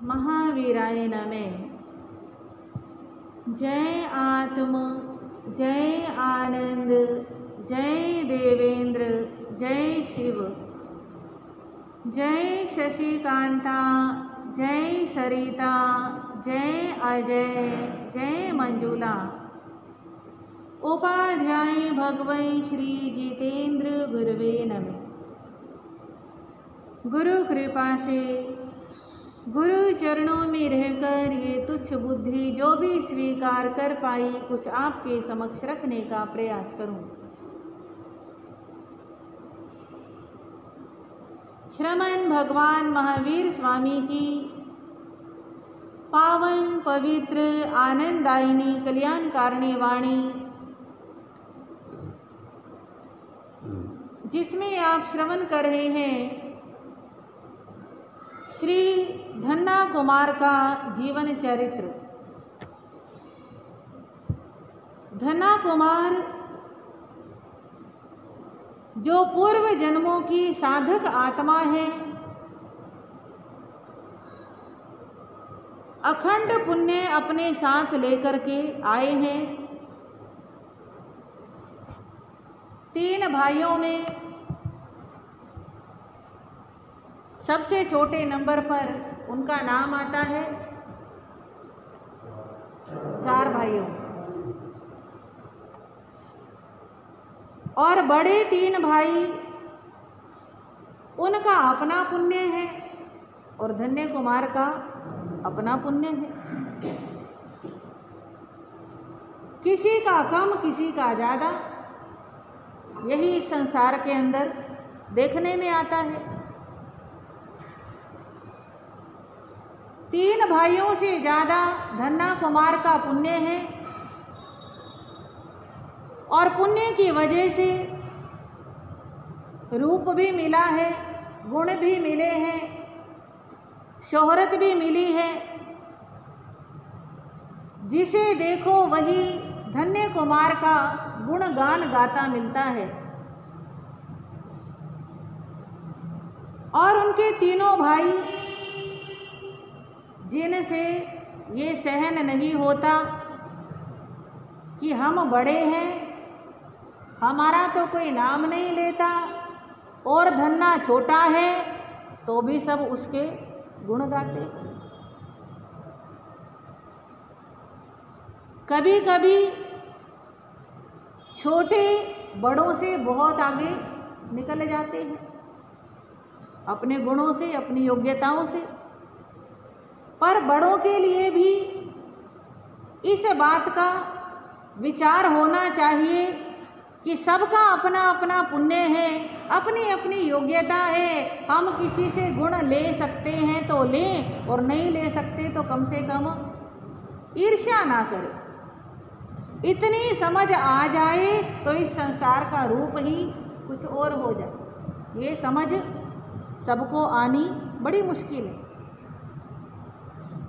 महावीराय नमः। जय आत्म, जय आनंद, जय देवेंद्र, जय शिव, जय शशिकांता, जय सरिता, जय अजय, जय मंजुला। उपाध्याय भगवै श्री जितेंद्र गुरुवे नमः। गुरु कृपा से गुरु चरणों में रहकर ये तुच्छ बुद्धि जो भी स्वीकार कर पाई, कुछ आपके समक्ष रखने का प्रयास करूं। श्रमण भगवान महावीर स्वामी की पावन पवित्र आनंददायिनी कल्याणकारिणी वाणी, जिसमें आप श्रवण कर रहे हैं श्री धन्ना कुमार का जीवन चरित्र। धन्ना कुमार जो पूर्व जन्मों की साधक आत्मा है, अखंड पुण्य अपने साथ लेकर के आए हैं। 3 भाइयों में सबसे छोटे नंबर पर उनका नाम आता है। 4 भाइयों और बड़े 3 भाई, उनका अपना पुण्य है और धन्य कुमार का अपना पुण्य है। किसी का कम, किसी का ज़्यादा, यही इस संसार के अंदर देखने में आता है। 3 भाइयों से ज़्यादा धन्ना कुमार का पुण्य है और पुण्य की वजह से रूप भी मिला है, गुण भी मिले हैं, शोहरत भी मिली है। जिसे देखो वही धन्य कुमार का गुणगान गाता मिलता है। और उनके 3 भाई, जिनसे ये सहन नहीं होता कि हम बड़े हैं, हमारा तो कोई नाम नहीं लेता, और धन्ना छोटा है तो भी सब उसके गुण गाते। कभी कभी छोटे बड़ों से बहुत आगे निकल जाते हैं, अपने गुणों से, अपनी योग्यताओं से। पर बड़ों के लिए भी इस बात का विचार होना चाहिए कि सबका अपना अपना पुण्य है, अपनी अपनी योग्यता है। हम किसी से गुण ले सकते हैं तो लें, और नहीं ले सकते तो कम से कम ईर्ष्या ना करें। इतनी समझ आ जाए तो इस संसार का रूप ही कुछ और हो जाए। ये समझ सबको आनी बड़ी मुश्किल है।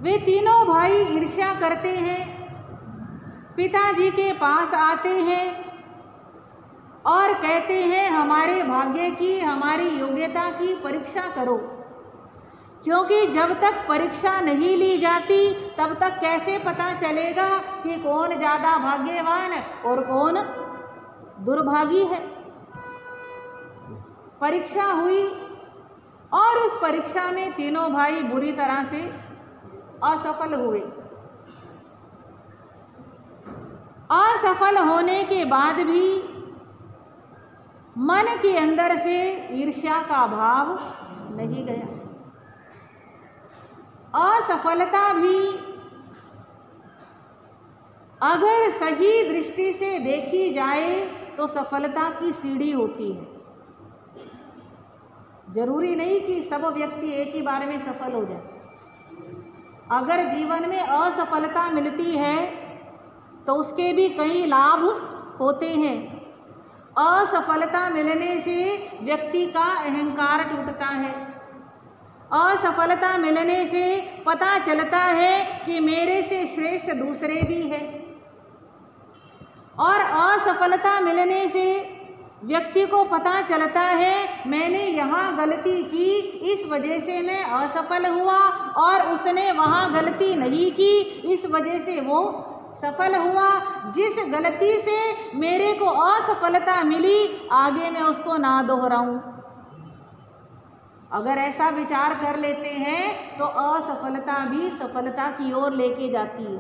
वे 3 भाई ईर्ष्या करते हैं, पिताजी के पास आते हैं और कहते हैं हमारे भाग्य की, हमारी योग्यता की परीक्षा करो, क्योंकि जब तक परीक्षा नहीं ली जाती तब तक कैसे पता चलेगा कि कौन ज़्यादा भाग्यवान और कौन दुर्भागी है। परीक्षा हुई और उस परीक्षा में 3 भाई बुरी तरह से असफल हुए। असफल होने के बाद भी मन के अंदर से ईर्ष्या का भाव नहीं गया। असफलता भी अगर सही दृष्टि से देखी जाए तो सफलता की सीढ़ी होती है। जरूरी नहीं कि सब व्यक्ति एक ही बार में सफल हो जाए। अगर जीवन में असफलता मिलती है तो उसके भी कई लाभ होते हैं। असफलता मिलने से व्यक्ति का अहंकार टूटता है। असफलता मिलने से पता चलता है कि मेरे से श्रेष्ठ दूसरे भी हैं। और असफलता मिलने से व्यक्ति को पता चलता है मैंने यहाँ गलती की, इस वजह से मैं असफल हुआ, और उसने वहाँ गलती नहीं की, इस वजह से वो सफल हुआ। जिस गलती से मेरे को असफलता मिली, आगे मैं उसको ना दोहराऊं। अगर ऐसा विचार कर लेते हैं तो असफलता भी सफलता की ओर लेके जाती है।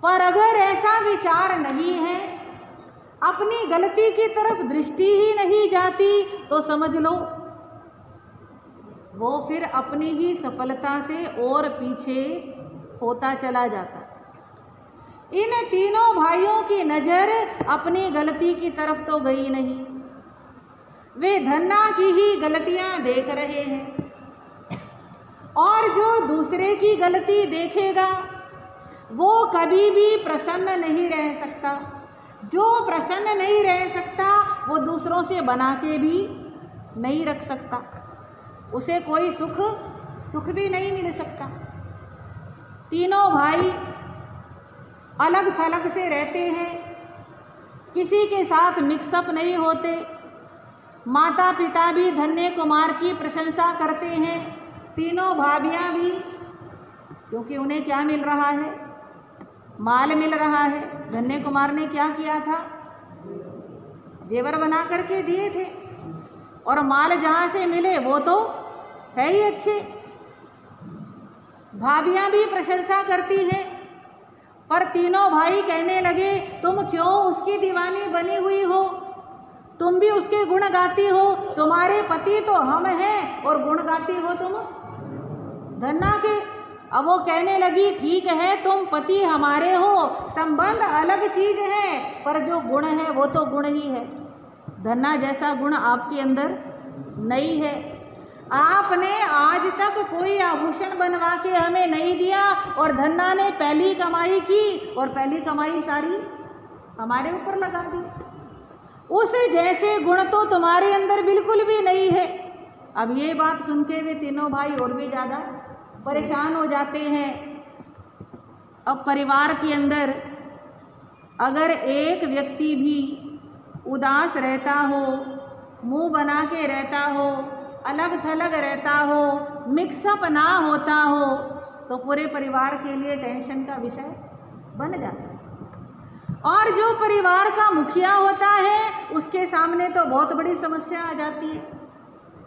पर अगर ऐसा विचार नहीं है, अपनी गलती की तरफ दृष्टि ही नहीं जाती, तो समझ लो वो फिर अपनी ही सफलता से और पीछे होता चला जाता। इन तीनों भाइयों की नज़र अपनी गलती की तरफ तो गई नहीं, वे धन्ना की ही गलतियां देख रहे हैं। और जो दूसरे की गलती देखेगा वो कभी भी प्रसन्न नहीं रह सकता। जो प्रसन्न नहीं रह सकता वो दूसरों से बना के भी नहीं रख सकता, उसे कोई सुख भी नहीं मिल सकता। तीनों भाई अलग थलग से रहते हैं, किसी के साथ मिक्सअप नहीं होते। माता पिता भी धन्य कुमार की प्रशंसा करते हैं, तीनों भाभियाँ भी, क्योंकि उन्हें क्या मिल रहा है? माल मिल रहा है। धन्य कुमार ने क्या किया था? जेवर बना करके दिए थे, और माल जहाँ से मिले वो तो है ही अच्छे। भाभियाँ भी प्रशंसा करती हैं, पर तीनों भाई कहने लगे तुम क्यों उसकी दीवानी बनी हुई हो, तुम भी उसके गुण गाती हो, तुम्हारे पति तो हम हैं और गुण गाती हो तुम धन्ना के। अब वो कहने लगी ठीक है तुम पति हमारे हो, संबंध अलग चीज है, पर जो गुण है वो तो गुण ही है। धन्ना जैसा गुण आपके अंदर नहीं है। आपने आज तक कोई आभूषण बनवा के हमें नहीं दिया, और धन्ना ने पहली कमाई की और पहली कमाई सारी हमारे ऊपर लगा दी। उस जैसे गुण तो तुम्हारे अंदर बिल्कुल भी नहीं है। अब ये बात सुन के वे तीनों भाई और भी ज़्यादा परेशान हो जाते हैं। अब परिवार के अंदर अगर एक व्यक्ति भी उदास रहता हो, मुंह बना के रहता हो, अलग थलग रहता हो, मिक्सअप ना होता हो, तो पूरे परिवार के लिए टेंशन का विषय बन जाता है। और जो परिवार का मुखिया होता है उसके सामने तो बहुत बड़ी समस्या आ जाती है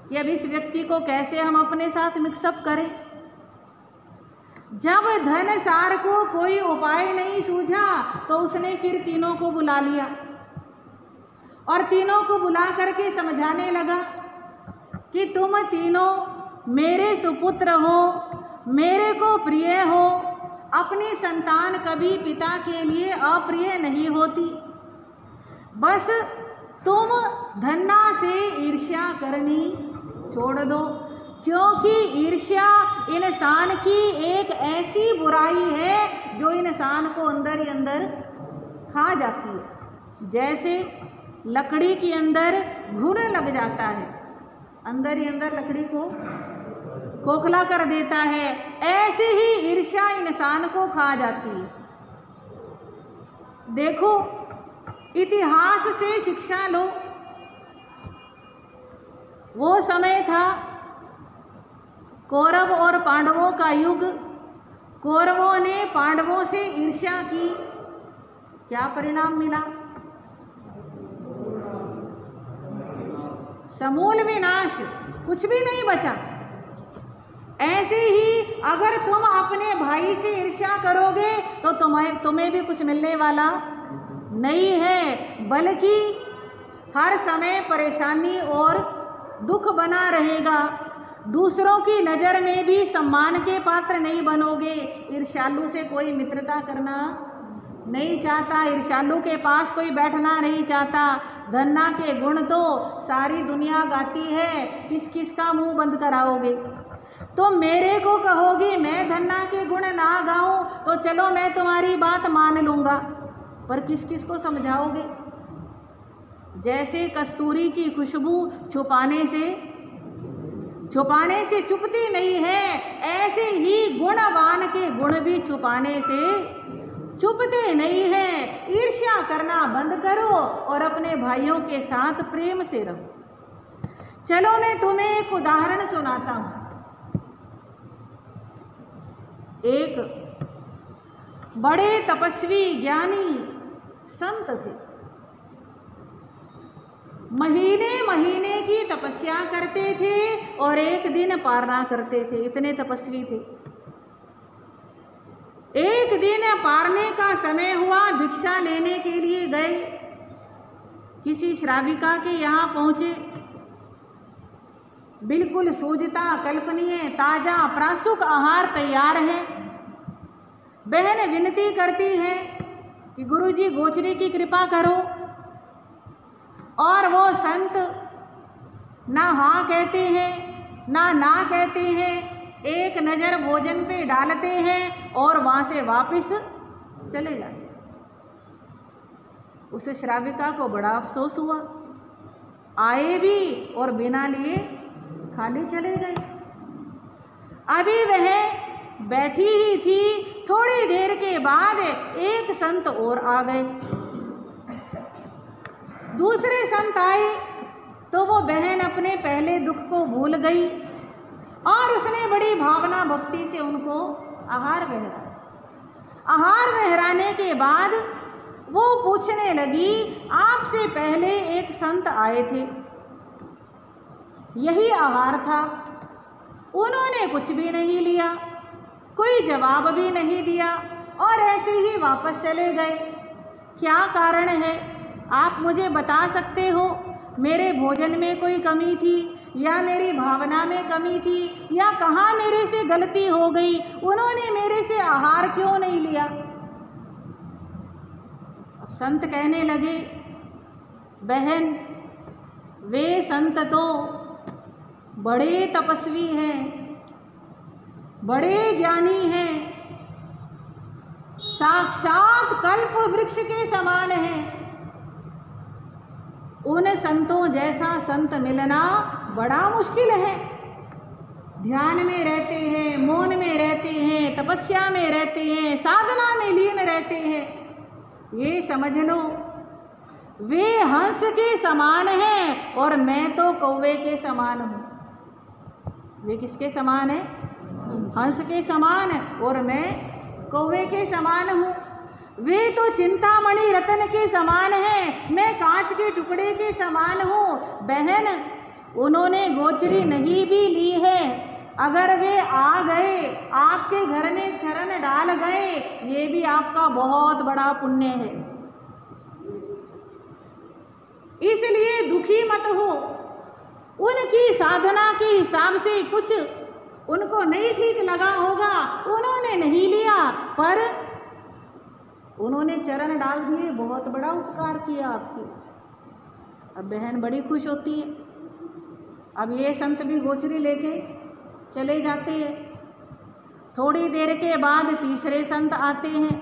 कि अब इस व्यक्ति को कैसे हम अपने साथ मिक्सअप करें। जब धनसार को कोई उपाय नहीं सूझा तो उसने फिर तीनों को बुला लिया और तीनों को बुला करके समझाने लगा कि तुम तीनों मेरे सुपुत्र हो, मेरे को प्रिय हो। अपनी संतान कभी पिता के लिए अप्रिय नहीं होती। बस तुम धन्ना से ईर्ष्या करनी छोड़ दो, क्योंकि ईर्ष्या इंसान की एक ऐसी बुराई है जो इंसान को अंदर ही अंदर खा जाती है। जैसे लकड़ी के अंदर घुन लग जाता है, अंदर ही अंदर लकड़ी को खोखला कर देता है, ऐसे ही ईर्ष्या इंसान को खा जाती है। देखो, इतिहास से शिक्षा लो। वो समय था कौरव और पांडवों का युग। कौरवों ने पांडवों से ईर्ष्या की, क्या परिणाम मिला? समूल विनाश, कुछ भी नहीं बचा। ऐसे ही अगर तुम अपने भाई से ईर्ष्या करोगे तो तुम्हें भी कुछ मिलने वाला नहीं है, बल्कि हर समय परेशानी और दुख बना रहेगा। दूसरों की नज़र में भी सम्मान के पात्र नहीं बनोगे। ईर्ष्यालु से कोई मित्रता करना नहीं चाहता, ईर्ष्यालु के पास कोई बैठना नहीं चाहता। धन्ना के गुण तो सारी दुनिया गाती है, किस किस का मुंह बंद कराओगे? तो मेरे को कहोगी मैं धन्ना के गुण ना गाऊं तो चलो मैं तुम्हारी बात मान लूँगा, पर किस किस को समझाओगे? जैसे कस्तूरी की खुशबू छुपाने से चुपती नहीं है, ऐसे ही गुणवान के गुण भी छुपाने से छुपते नहीं हैं। ईर्ष्या करना बंद करो और अपने भाइयों के साथ प्रेम से रहो। चलो मैं तुम्हें एक उदाहरण सुनाता हूं। एक बड़े तपस्वी ज्ञानी संत थे। महीने महीने की तपस्या करते थे और एक दिन पारना करते थे, इतने तपस्वी थे। एक दिन पारने का समय हुआ, भिक्षा लेने के लिए गए, किसी श्राविका के यहाँ पहुंचे। बिल्कुल सूझता कल्पनीय ताजा प्रासुक आहार तैयार है। बहन विनती करती है कि गुरुजी गोचरी की कृपा करो, और वो संत ना हाँ कहते हैं ना कहते हैं। एक नज़र भोजन पे डालते हैं और वहाँ से वापस चले जाते। उस श्राविका को बड़ा अफसोस हुआ, आए भी और बिना लिए खाली चले गए। अभी वह बैठी ही थी, थोड़ी देर के बाद एक संत और आ गए। दूसरे संत आए तो वो बहन अपने पहले दुख को भूल गई और उसने बड़ी भावना भक्ति से उनको आहार बहराया। आहार बहराने के बाद वो पूछने लगी, आपसे पहले एक संत आए थे, यही आहार था, उन्होंने कुछ भी नहीं लिया, कोई जवाब भी नहीं दिया और ऐसे ही वापस चले गए। क्या कारण है, आप मुझे बता सकते हो? मेरे भोजन में कोई कमी थी या मेरी भावना में कमी थी या कहाँ मेरे से गलती हो गई? उन्होंने मेरे से आहार क्यों नहीं लिया? अब संत कहने लगे, बहन वे संत तो बड़े तपस्वी हैं, बड़े ज्ञानी हैं, साक्षात कल्प वृक्ष के समान हैं। उन संतों जैसा संत मिलना बड़ा मुश्किल है। ध्यान में रहते हैं, मौन में रहते हैं, तपस्या में रहते हैं, साधना में लीन रहते हैं। ये समझ लो वे हंस के समान हैं और मैं तो कौवे के समान हूँ। वे किसके समान है? हंस के समान है और मैं कौवे के समान हूँ। वे तो चिंतामणि रतन के समान हैं, मैं कांच के टुकड़े के समान हूँ। बहन उन्होंने गोचरी नहीं भी ली है, अगर वे आ गए आपके घर में चरण डाल गए, ये भी आपका बहुत बड़ा पुण्य है। इसलिए दुखी मत हो। उनकी साधना के हिसाब से कुछ उनको नहीं ठीक लगा होगा, उन्होंने नहीं लिया, पर उन्होंने चरण डाल दिए, बहुत बड़ा उपकार किया आपकी। अब बहन बड़ी खुश होती है। अब ये संत भी गोचरी लेके चले जाते हैं। थोड़ी देर के बाद तीसरे संत आते हैं।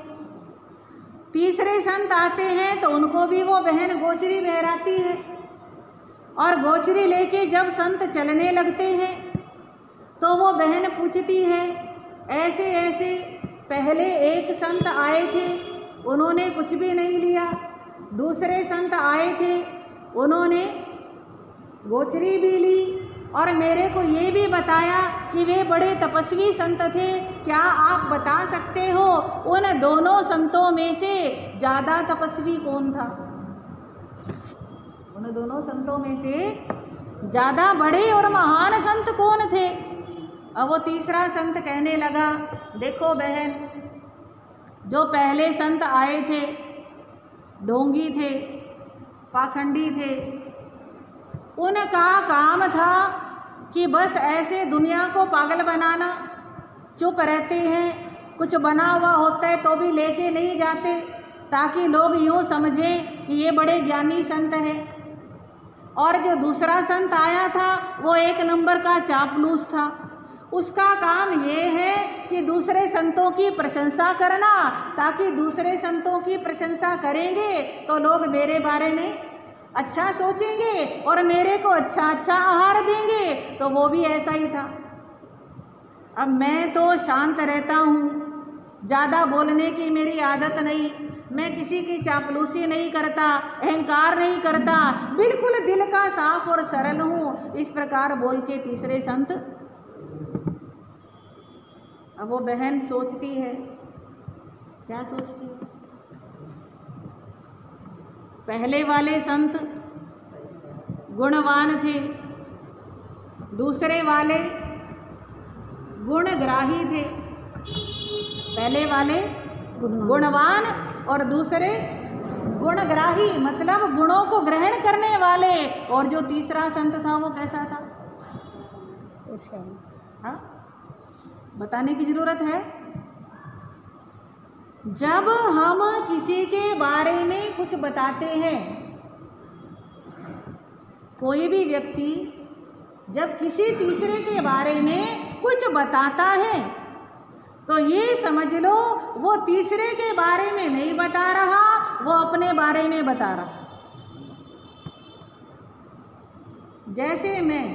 तीसरे संत आते हैं तो उनको भी वो बहन गोचरी बहराती है और गोचरी लेके जब संत चलने लगते हैं तो वो बहन पूछती है, ऐसे ऐसे पहले एक संत आए थे, उन्होंने कुछ भी नहीं लिया, दूसरे संत आए थे, उन्होंने गोचरी भी ली और मेरे को ये भी बताया कि वे बड़े तपस्वी संत थे। क्या आप बता सकते हो उन दोनों संतों में से ज़्यादा तपस्वी कौन था? उन दोनों संतों में से ज़्यादा बड़े और महान संत कौन थे? अब वो तीसरा संत कहने लगा, देखो बहन, जो पहले संत आए थे ढोंगी थे, पाखंडी थे, उनका काम था कि बस ऐसे दुनिया को पागल बनाना। चुप रहते हैं, कुछ बना हुआ होता है तो भी लेके नहीं जाते ताकि लोग यूँ समझें कि ये बड़े ज्ञानी संत हैं। और जो दूसरा संत आया था वो एक नंबर का चापलूस था। उसका काम ये है कि दूसरे संतों की प्रशंसा करना, ताकि दूसरे संतों की प्रशंसा करेंगे तो लोग मेरे बारे में अच्छा सोचेंगे और मेरे को अच्छा अच्छा आहार देंगे। तो वो भी ऐसा ही था। अब मैं तो शांत रहता हूँ, ज़्यादा बोलने की मेरी आदत नहीं, मैं किसी की चापलूसी नहीं करता, अहंकार नहीं करता, बिल्कुल दिल का साफ और सरल हूँ, इस प्रकार बोल के तीसरे संत। अब वो बहन सोचती है, क्या सोचती है? पहले वाले संत गुणवान थे, दूसरे वाले गुणग्राही थे। पहले वाले गुणवान और दूसरे गुणग्राही, मतलब गुणों को ग्रहण करने वाले। और जो तीसरा संत था वो कैसा था? हाँ, बताने की जरूरत है? जब हम किसी के बारे में कुछ बताते हैं, कोई भी व्यक्ति जब किसी तीसरे के बारे में कुछ बताता है तो ये समझ लो वो तीसरे के बारे में नहीं बता रहा, वो अपने बारे में बता रहा। जैसे मैं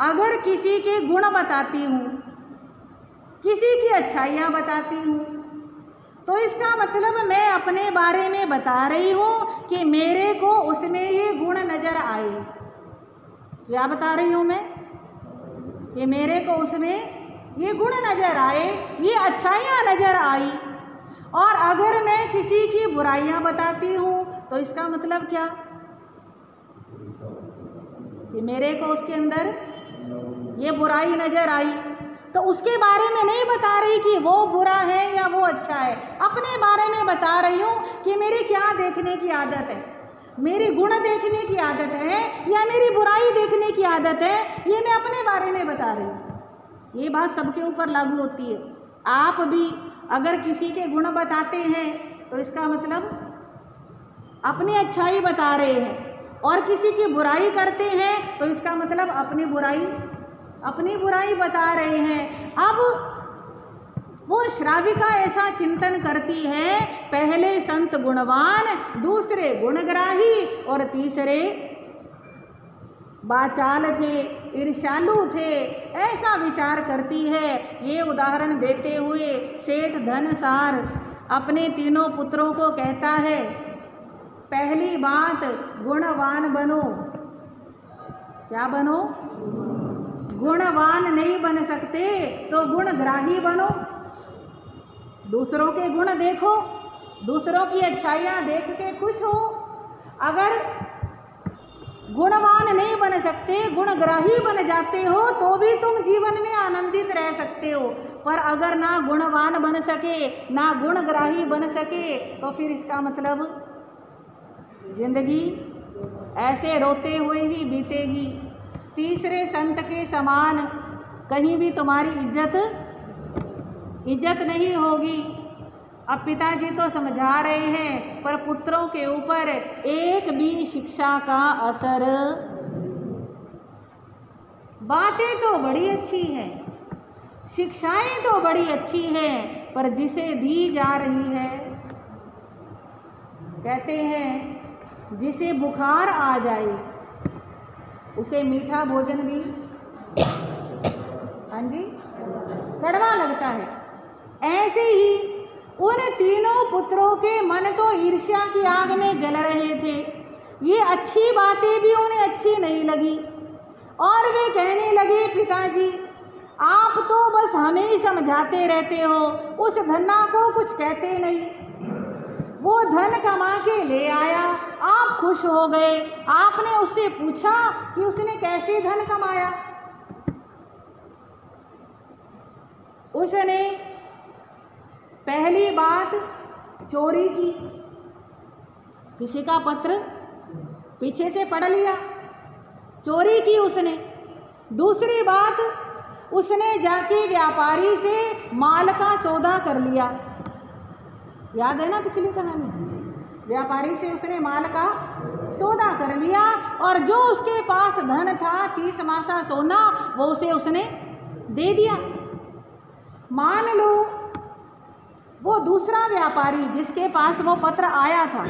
अगर किसी के गुण बताती हूँ, किसी की अच्छाइयाँ बताती हूँ, तो इसका मतलब मैं अपने बारे में बता रही हूँ कि मेरे को उसमें ये गुण नजर आए। क्या बता रही हूँ मैं? कि मेरे को उसमें ये गुण नजर आए, ये अच्छाइयाँ नजर आई। और अगर मैं किसी की बुराइयाँ बताती हूँ तो इसका मतलब क्या? कि मेरे को उसके अंदर ये बुराई नजर आई, तो उसके बारे में नहीं बता रही कि वो बुरा है या वो अच्छा है, अपने बारे में बता रही हूँ कि मेरी क्या देखने की आदत है, मेरी गुण देखने की आदत है या मेरी बुराई देखने की आदत है, ये मैं अपने बारे में बता रही हूँ। ये बात सबके ऊपर लागू होती है। आप भी अगर किसी के गुण बताते हैं तो इसका मतलब अपनी अच्छाई बता रहे हैं, और किसी की बुराई करते हैं तो इसका मतलब अपनी बुराई बता रहे हैं। अब वो श्राविका ऐसा चिंतन करती है, पहले संत गुणवान, दूसरे गुणग्राही और तीसरे बाचाल थे, ईर्ष्यालु थे, ऐसा विचार करती है। ये उदाहरण देते हुए सेठ धनसार अपने तीनों पुत्रों को कहता है, पहली बात गुणवान बनो। क्या बनो? गुणवान नहीं बन सकते तो गुणग्राही बनो। दूसरों के गुण देखो, दूसरों की अच्छाइयाँ देख के खुश हो। अगर गुणवान नहीं बन सकते, गुणग्राही बन जाते हो तो भी तुम जीवन में आनंदित रह सकते हो। पर अगर ना गुणवान बन सके, ना गुणग्राही बन सके, तो फिर इसका मतलब जिंदगी ऐसे रोते हुए ही बीतेगी। तीसरे संत के समान कहीं भी तुम्हारी इज्जत नहीं होगी। अब पिताजी तो समझा रहे हैं, पर पुत्रों के ऊपर एक भी शिक्षा का असर। बातें तो बड़ी अच्छी हैं, शिक्षाएं तो बड़ी अच्छी हैं, पर जिसे दी जा रही है, कहते हैं जिसे बुखार आ जाए उसे मीठा भोजन भी, हाँ जी, कड़वा लगता है। ऐसे ही उन तीनों पुत्रों के मन तो ईर्ष्या की आग में जल रहे थे। ये अच्छी बातें भी उन्हें अच्छी नहीं लगी और वे कहने लगे, पिताजी आप तो बस हमें ही समझाते रहते हो, उस धन्ना को कुछ कहते नहीं। वो धन कमा के ले आया, आप खुश हो गए। आपने उससे पूछा कि उसने कैसे धन कमाया? उसने पहली बात चोरी की, किसी का पत्र पीछे से पढ़ लिया, चोरी की उसने। दूसरी बात, उसने जाके व्यापारी से माल का सौदा कर लिया। याद है ना पिछली कहानी? व्यापारी से उसने माल का सौदा कर लिया और जो उसके पास धन था 30 मासा सोना, वो उसे उसने दे दिया। मान लो वो दूसरा व्यापारी जिसके पास वो पत्र आया था,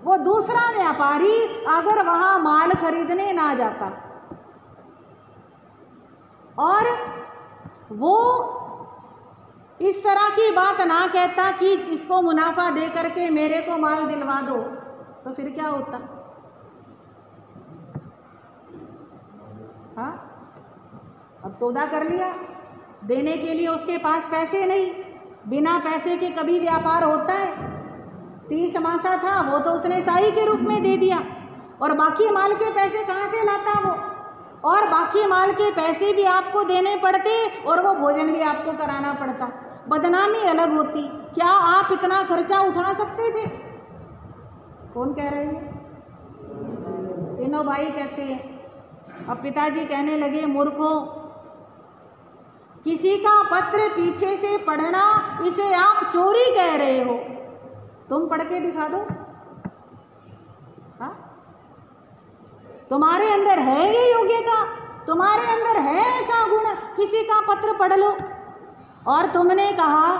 वो दूसरा व्यापारी अगर वहाँ माल खरीदने ना जाता और वो इस तरह की बात ना कहता कि इसको मुनाफा दे करके मेरे को माल दिलवा दो, तो फिर क्या होता? हाँ, अब सौदा कर लिया, देने के लिए उसके पास पैसे नहीं, बिना पैसे के कभी व्यापार होता है? 30 मासा था वो तो उसने साई के रूप में दे दिया, और बाकी माल के पैसे कहाँ से लाता वो? और बाकी माल के पैसे भी आपको देने पड़ते और वो भोजन भी आपको कराना पड़ता, बदनामी अलग होती। क्या आप इतना खर्चा उठा सकते थे? कौन कह रहे हैं? तीनों भाई कहते हैं। अब पिताजी कहने लगे, मूर्खों, किसी का पत्र पीछे से पढ़ना इसे आप चोरी कह रहे हो। तुम पढ़ के दिखा दो। हाँ, तुम्हारे अंदर है ये योग्यता, तुम्हारे अंदर है ऐसा गुण, किसी का पत्र पढ़ लो। और तुमने कहा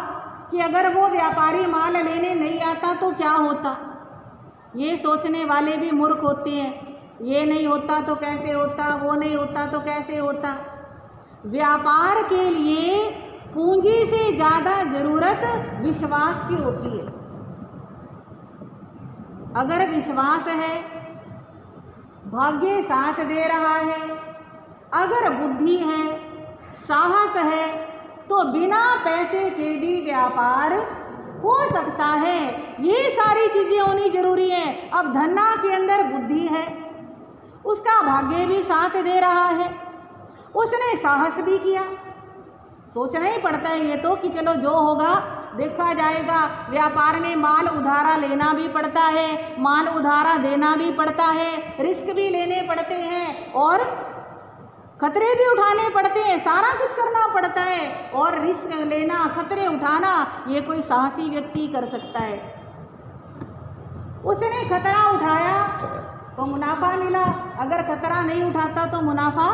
कि अगर वो व्यापारी माल लेने नहीं आता तो क्या होता? ये सोचने वाले भी मूर्ख होते हैं। ये नहीं होता तो कैसे होता, वो नहीं होता तो कैसे होता। व्यापार के लिए पूंजी से ज़्यादा ज़रूरत विश्वास की होती है। अगर विश्वास है, भाग्य साथ दे रहा है, अगर बुद्धि है, साहस है, तो बिना पैसे के भी व्यापार हो सकता है। ये सारी चीज़ें होनी जरूरी है। अब धन्ना के अंदर बुद्धि है, उसका भाग्य भी साथ दे रहा है, उसने साहस भी किया। सोचना ही पड़ता है ये तो कि चलो जो होगा देखा जाएगा। व्यापार में माल उधारा लेना भी पड़ता है, माल उधारा देना भी पड़ता है, रिस्क भी लेने पड़ते हैं और खतरे भी उठाने पड़ते हैं, सारा कुछ करना पड़ता है। और रिस्क लेना, खतरे उठाना, ये कोई साहसी व्यक्ति कर सकता है। उसने खतरा उठाया तो मुनाफा मिला, अगर खतरा नहीं उठाता तो मुनाफा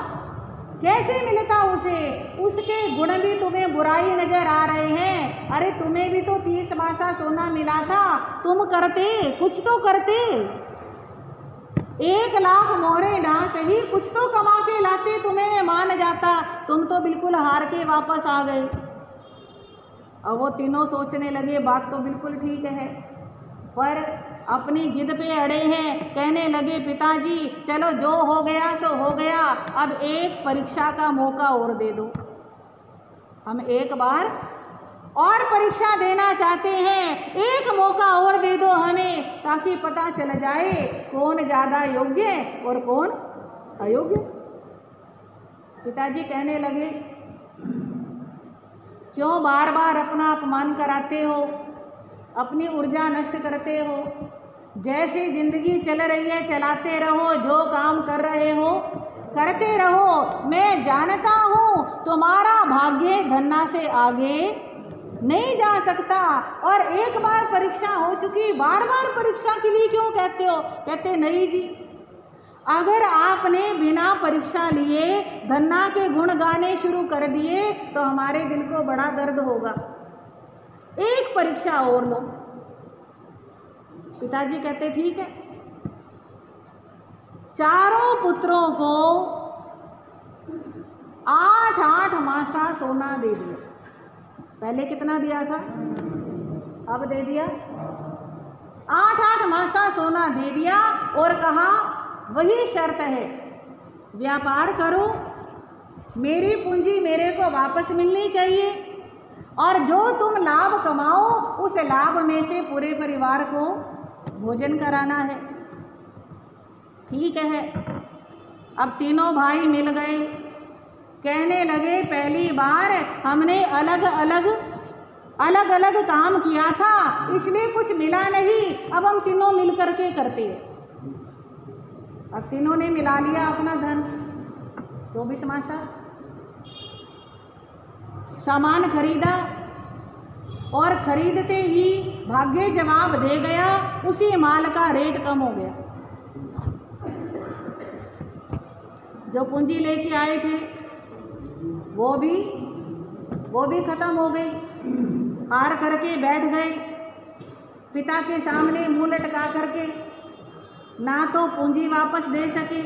कैसे मिलता उसे? उसके गुण भी तुम्हें बुराई नजर आ रहे हैं। अरे तुम्हें भी तो 30 मासा सोना मिला था, तुम करते, कुछ तो करते। 1 लाख मोहरे ना सही, कुछ तो कमा के लाते, तुम्हें मैं मान जाता। तुम तो बिल्कुल हार के वापस आ गए। अब वो तीनों सोचने लगे बात तो बिल्कुल ठीक है, पर अपनी जिद पे अड़े हैं। कहने लगे, पिताजी चलो जो हो गया सो हो गया, अब एक परीक्षा का मौका और दे दो। हम एक बार और परीक्षा देना चाहते हैं, एक मौका और दे दो हमें, ताकि पता चल जाए कौन ज़्यादा योग्य और कौन अयोग्य। पिताजी कहने लगे, क्यों बार बार अपना अपमान कराते हो, अपनी ऊर्जा नष्ट करते हो? जैसी जिंदगी चल रही है चलाते रहो, जो काम कर रहे हो करते रहो। मैं जानता हूँ तुम्हारा भाग्य धन्ना से आगे नहीं जा सकता, और एक बार परीक्षा हो चुकी, बार बार परीक्षा के लिए क्यों कहते हो? कहते नहीं जी, अगर आपने बिना परीक्षा लिए धन्ना के गुण गाने शुरू कर दिए तो हमारे दिल को बड़ा दर्द होगा। एक परीक्षा और लो। पिताजी कहते ठीक है। चारों पुत्रों को 8-8 मासा सोना दे दिया। पहले कितना दिया था, अब दे दिया 8-8 मासा सोना दे दिया, और कहा वही शर्त है, व्यापार करो, मेरी पूंजी मेरे को वापस मिलनी चाहिए, और जो तुम लाभ कमाओ उस लाभ में से पूरे परिवार को भोजन कराना है। ठीक है। अब तीनों भाई मिल गए, कहने लगे पहली बार हमने अलग अलग काम किया था, इसलिए कुछ मिला नहीं, अब हम तीनों मिल करके करते हैं। अब तीनों ने मिला लिया अपना धन, 24 मासा सामान खरीदा, और खरीदते ही भाग्य जवाब दे गया, उसी माल का रेट कम हो गया। जो पूंजी लेके आए थे वो भी खत्म हो गई। हार करके बैठ गए पिता के सामने मुंह लटका करके, ना तो पूंजी वापस दे सके,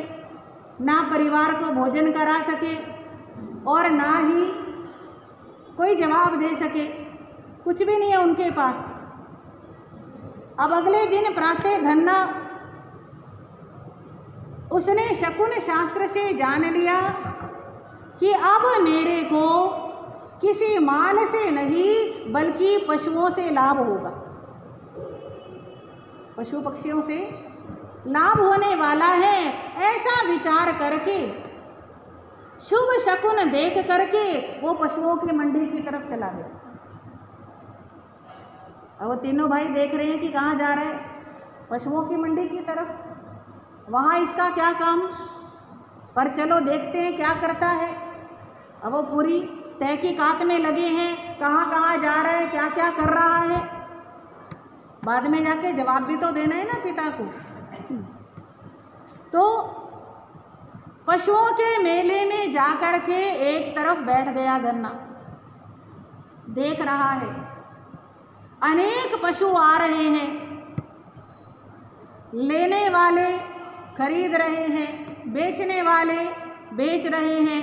ना परिवार को भोजन करा सके, और ना ही कोई जवाब दे सके। कुछ भी नहीं है उनके पास। अब अगले दिन प्रातः धन्ना उसने शकुन शास्त्र से जान लिया कि अब मेरे को किसी माल से नहीं बल्कि पशुओं से लाभ होगा, पशु पक्षियों से लाभ होने वाला है। ऐसा विचार करके शुभ शकुन देख करके वो पशुओं की मंडी की तरफ चला गया। अब वो तीनों भाई देख रहे हैं कि कहाँ जा रहे हैं, पशुओं की मंडी की तरफ। वहाँ इसका क्या काम, पर चलो देखते हैं क्या करता है। अब वो पूरी तहकीकात में लगे हैं, कहाँ कहाँ जा रहा है, क्या क्या कर रहा है। बाद में जाके जवाब भी तो देना है ना पिता को। तो पशुओं के मेले में जाकर के एक तरफ बैठ गया धन्ना, देख रहा है अनेक पशु आ रहे हैं, लेने वाले खरीद रहे हैं, बेचने वाले बेच रहे हैं।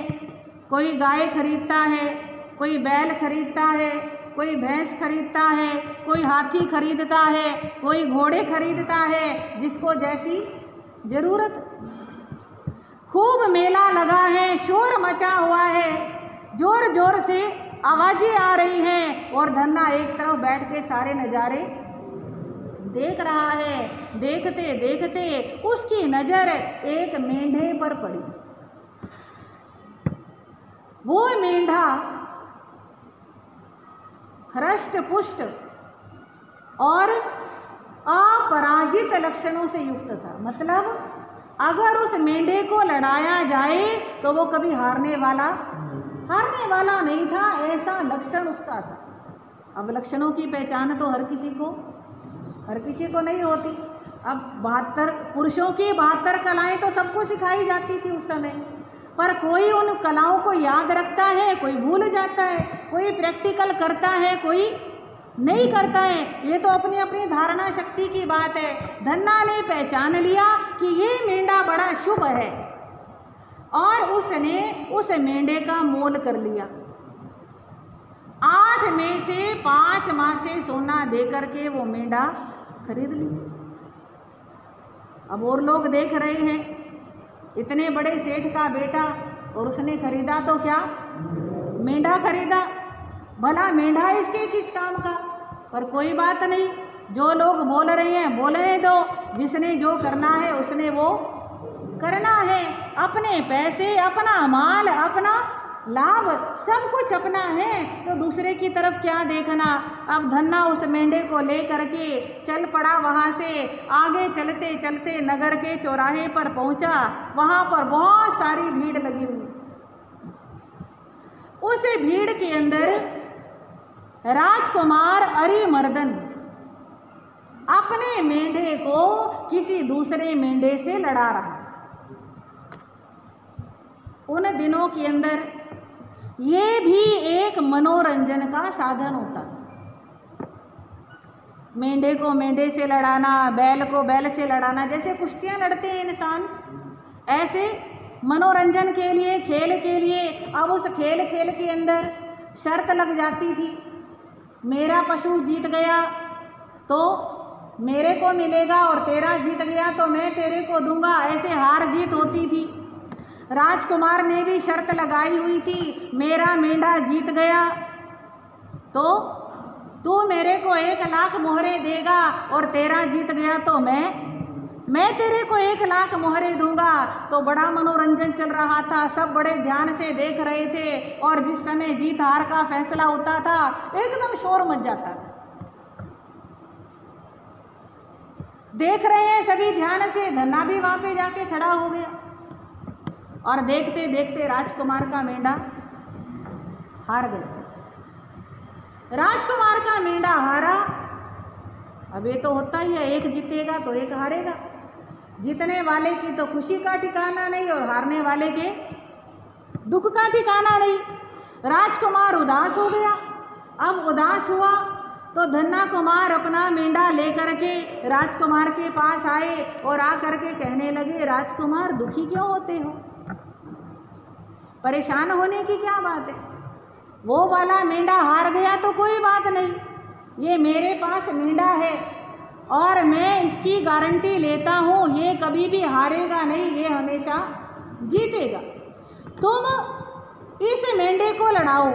कोई गाय खरीदता है, कोई बैल खरीदता है, कोई भैंस खरीदता है, कोई हाथी खरीदता है, कोई घोड़े खरीदता है, जिसको जैसी जरूरत। खूब मेला लगा है, शोर मचा हुआ है, जोर जोर से आवाजें आ रही हैं और धन्ना एक तरफ बैठ के सारे नज़ारे देख रहा है। देखते देखते उसकी नज़र एक मेंढे पर पड़ी। वो मेंढा हृष्ट पुष्ट और अपराजित लक्षणों से युक्त था। मतलब अगर उस मेंढे को लड़ाया जाए तो वो कभी हारने वाला नहीं था, ऐसा लक्षण उसका था। अब लक्षणों की पहचान तो हर किसी को नहीं होती। अब 72 पुरुषों की 72 कलाएं तो सबको सिखाई जाती थी उस समय, पर कोई उन कलाओं को याद रखता है, कोई भूल जाता है, कोई प्रैक्टिकल करता है, कोई नहीं करता है। ये तो अपनी अपनी धारणा शक्ति की बात है। धन्ना ने पहचान लिया कि ये मेंढा बड़ा शुभ है और उसने उस मेंढे का मोल कर लिया। 8 में से 5 माह से सोना दे करके वो मेंढा खरीद लिया। अब और लोग देख रहे हैं, इतने बड़े सेठ का बेटा, और उसने खरीदा तो क्या, मेंढा खरीदा। भला मेंढा इसके किस काम का, पर कोई बात नहीं, जो लोग बोल रहे हैं बोलने दो। जिसने जो करना है उसने वो करना है। अपने पैसे, अपना माल, अपना लाभ, सब कुछ अपना है, तो दूसरे की तरफ क्या देखना। अब धन्ना उस मेंढे को ले करके चल पड़ा। वहाँ से आगे चलते चलते नगर के चौराहे पर पहुँचा। वहाँ पर बहुत सारी भीड़ लगी हुई। उस भीड़ के अंदर राजकुमार अरिमर्दन अपने मेंढे को किसी दूसरे मेंढे से लड़ा रहा। उन दिनों के अंदर ये भी एक मनोरंजन का साधन होता। मेंढे को मेंढे से लड़ाना, बैल को बैल से लड़ाना, जैसे कुश्तियां लड़ते हैं इंसान, ऐसे मनोरंजन के लिए, खेल के लिए। अब उस खेल के अंदर शर्त लग जाती थी, मेरा पशु जीत गया तो मेरे को मिलेगा और तेरा जीत गया तो मैं तेरे को दूंगा। ऐसे हार जीत होती थी। राजकुमार ने भी शर्त लगाई हुई थी, मेरा मेंढा जीत गया तो तू मेरे को 1 लाख मोहरे देगा और तेरा जीत गया तो मैं तेरे को 1 लाख मोहरे दूंगा। तो बड़ा मनोरंजन चल रहा था, सब बड़े ध्यान से देख रहे थे। और जिस समय जीत हार का फैसला होता था एकदम शोर मच जाता था। देख रहे हैं सभी ध्यान से। धन्ना भी वहां पे जाके खड़ा हो गया और देखते देखते राजकुमार का मेंढा हार गया। राजकुमार का मेंढा हारा। अब ये तो होता ही है, एक जीतेगा तो एक हारेगा। जीतने वाले की तो खुशी का ठिकाना नहीं और हारने वाले के दुख का ठिकाना नहीं। राजकुमार उदास हो गया। अब उदास हुआ तो धन्ना कुमार अपना मेंढा लेकर के राजकुमार के पास आए और आकर के कहने लगे, राजकुमार दुखी क्यों होते हो, परेशान होने की क्या बात है। वो वाला मेंढा हार गया तो कोई बात नहीं, ये मेरे पास मेंढा है और मैं इसकी गारंटी लेता हूँ, ये कभी भी हारेगा नहीं, ये हमेशा जीतेगा। तुम इस मेंढे को लड़ाओ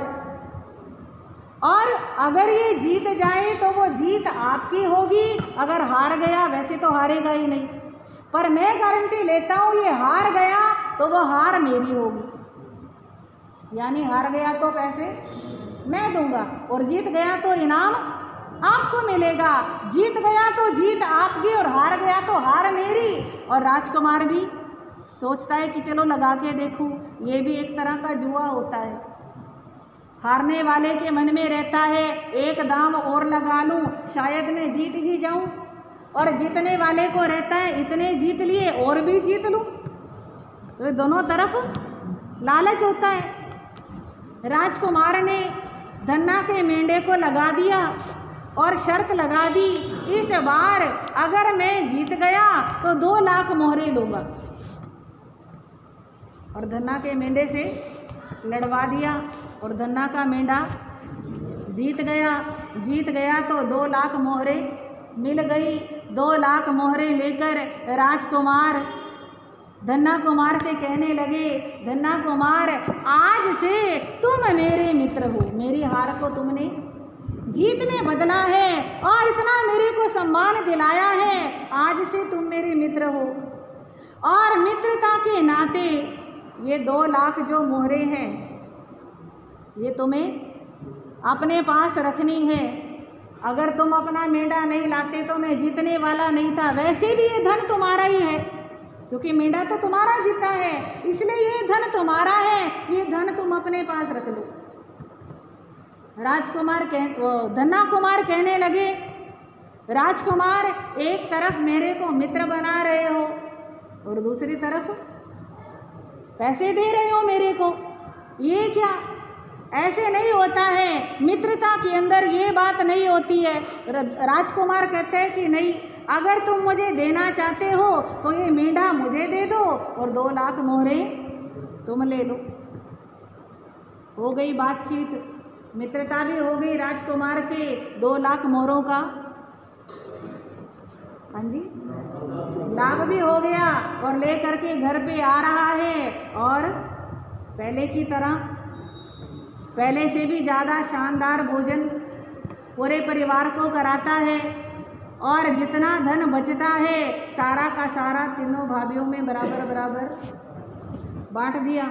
और अगर ये जीत जाए तो वो जीत आपकी होगी, अगर हार गया वैसे तो हारेगा ही नहीं, पर मैं गारंटी लेता हूँ ये हार गया तो वो हार मेरी होगी। यानी हार गया तो पैसे मैं दूंगा और जीत गया तो इनाम आपको मिलेगा। जीत गया तो जीत आपकी और हार गया तो हार मेरी। और राजकुमार भी सोचता है कि चलो लगा के देखूं, ये भी एक तरह का जुआ होता है। हारने वाले के मन में रहता है एक दाम और लगा लूं, शायद मैं जीत ही जाऊं, और जीतने वाले को रहता है इतने जीत लिए और भी जीत लूं। तो दोनों तरफ लालच होता है। राजकुमार ने धन्ना के मेंढे को लगा दिया और शर्त लगा दी, इस बार अगर मैं जीत गया तो 2 लाख मोहरे लूँगा। और धन्ना के मेंढे से लड़वा दिया और धन्ना का मेंढा जीत गया तो 2 लाख मोहरे मिल गई। 2 लाख मोहरे लेकर राजकुमार धन्ना कुमार से कहने लगे, धन्ना कुमार आज से तुम मेरे मित्र हो, मेरी हार को तुमने जीत में बदला है और इतना मेरे को सम्मान दिलाया है, आज से तुम मेरे मित्र हो। और मित्रता के नाते ये 2 लाख जो मोहरे हैं ये तुम्हें अपने पास रखनी है। अगर तुम अपना मेंढा नहीं लाते तो मैं जीतने वाला नहीं था। वैसे भी ये धन तुम्हारा ही है, क्योंकि मेंढा तो तुम्हारा जीता है, इसलिए ये धन तुम्हारा है, ये धन तुम अपने पास रख लो। धन्ना कुमार कहने लगे, राजकुमार एक तरफ मेरे को मित्र बना रहे हो और दूसरी तरफ पैसे दे रहे हो मेरे को, ये क्या? ऐसे नहीं होता है, मित्रता के अंदर ये बात नहीं होती है। राजकुमार कहते हैं कि नहीं, अगर तुम मुझे देना चाहते हो तो ये मेंढा मुझे दे दो और 2 लाख मोहरे तुम ले लो। हो गई बातचीत, मित्रता भी हो गई राजकुमार से, 2 लाख मोहरों का हाँ जी लाभ भी हो गया और ले करके घर पे आ रहा है और पहले की तरह, पहले से भी ज़्यादा शानदार भोजन पूरे परिवार को कराता है और जितना धन बचता है सारा का सारा तीनों भाभीयों में बराबर बराबर बांट दिया।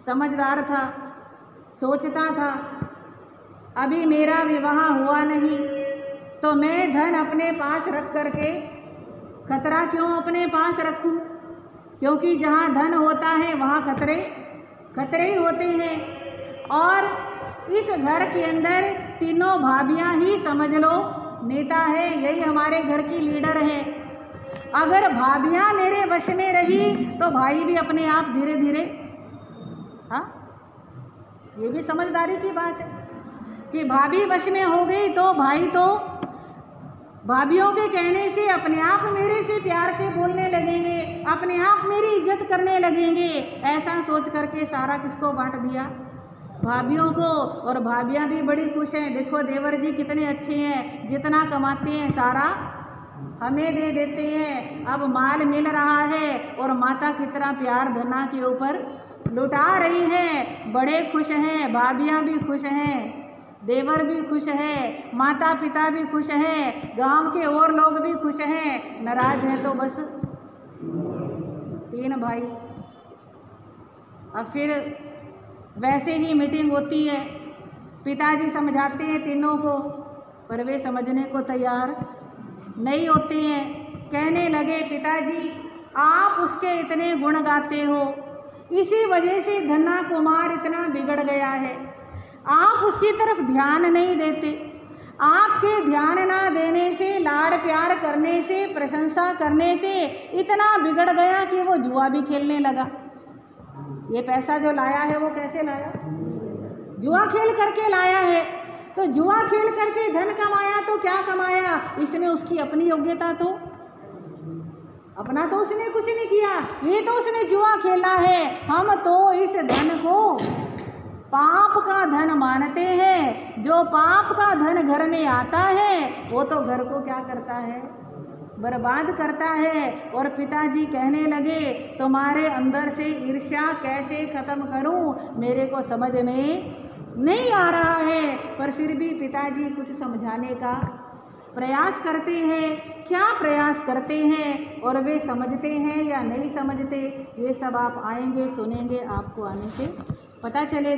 समझदार था, सोचता था अभी मेरा विवाह हुआ नहीं तो मैं धन अपने पास रख करके खतरा क्यों अपने पास रखूं, क्योंकि जहाँ धन होता है वहाँ खतरे ही होते हैं। और इस घर के अंदर तीनों भाभियाँ ही समझ लो नेता है, यही हमारे घर की लीडर है। अगर भाभियाँ मेरे वश में रही तो भाई भी अपने आप धीरे धीरे, हाँ ये भी समझदारी की बात है कि भाभी वश में हो गई तो भाई तो भाभियों के कहने से अपने आप मेरे से प्यार से बोलने लगेंगे, अपने आप मेरी इज्जत करने लगेंगे। ऐसा सोच करके सारा किसको बांट दिया? भाभियों को। और भाभियाँ भी बड़ी खुश हैं, देखो देवर जी कितने अच्छे हैं, जितना कमाते हैं सारा हमें दे देते हैं, अब माल मिल रहा है और माता कितना प्यार धन्ना के ऊपर लुटा रही है। बड़े खुश हैं, भाभियाँ भी खुश हैं, देवर भी खुश है, माता पिता भी खुश हैं, गांव के और लोग भी खुश हैं। नाराज है तो बस 3 भाई। अब फिर वैसे ही मीटिंग होती है, पिताजी समझाते हैं तीनों को, पर वे समझने को तैयार नहीं होते हैं। कहने लगे पिताजी आप उसके इतने गुण गाते हो, इसी वजह से धन्ना कुमार इतना बिगड़ गया है, आप उसकी तरफ ध्यान नहीं देते। आपके ध्यान ना देने से, लाड़ प्यार करने से, प्रशंसा करने से इतना बिगड़ गया कि वो जुआ भी खेलने लगा। ये पैसा जो लाया है वो कैसे लाया? जुआ खेल करके लाया है। तो जुआ खेल करके धन कमाया तो क्या कमाया? इसने उसकी अपनी योग्यता तो अपना तो उसने कुछ नहीं किया, ये तो उसने जुआ खेला है। हम तो इस धन को पाप का धन मानते हैं। जो पाप का धन घर में आता है वो तो घर को क्या करता है, बर्बाद करता है। और पिताजी कहने लगे तुम्हारे अंदर से ईर्ष्या कैसे ख़त्म करूं, मेरे को समझ में नहीं आ रहा है। पर फिर भी पिताजी कुछ समझाने का प्रयास करते हैं। क्या प्रयास करते हैं और वे समझते हैं या नहीं समझते, ये सब आप आएंगे सुनेंगे, आपको आने से पता चलेगा।